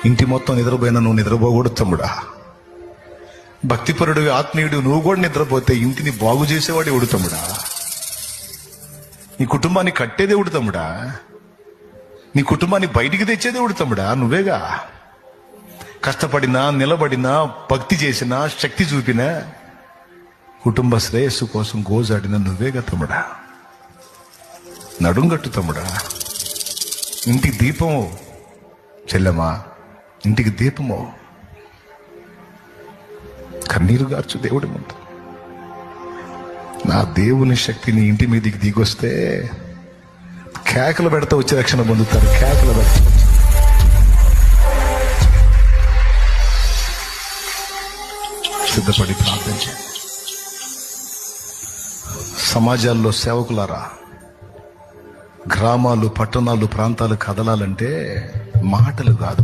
ఇంటి మొత్తం నిద్రపోయినా నువ్వు నిద్రపోకూడదు తమ్ముడా. భక్తిపరుడు ఆత్మీయుడు నువ్వు కూడా నిద్రపోతే ఇంటిని బాగు చేసేవాడు ఎవడు తమ్ముడా? నీ కుటుంబాన్ని కట్టేది ఎవడు తమ్ముడా? నీ కుటుంబాన్ని బయటికి తెచ్చేది ఎవడు తమ్ముడా? నువ్వేగా. కష్టపడినా, నిలబడినా, భక్తి చేసినా, శక్తి చూపినా, కుటుంబ శ్రేయస్సు కోసం గోజాడిన నువ్వేగా తమ్ముడా. నడుంగట్టు తమ్ముడా. ఇంటికి దీపము చెల్లెమా, ఇంటికి దీపము. కన్నీరు గార్చు దేవుడి ముందు. నా దేవుని శక్తి నీ ఇంటి మీదకి దిగొస్తే కేకలు పెడతా వచ్చి రక్షణ పొందుతారు. కేకలు పెడతా సిద్ధపడి ప్రార్థించండి. సమాజాల్లో సేవకులారా, గ్రామాలు, పట్టణాలు, ప్రాంతాలు కదలాలంటే మాటలు కాదు,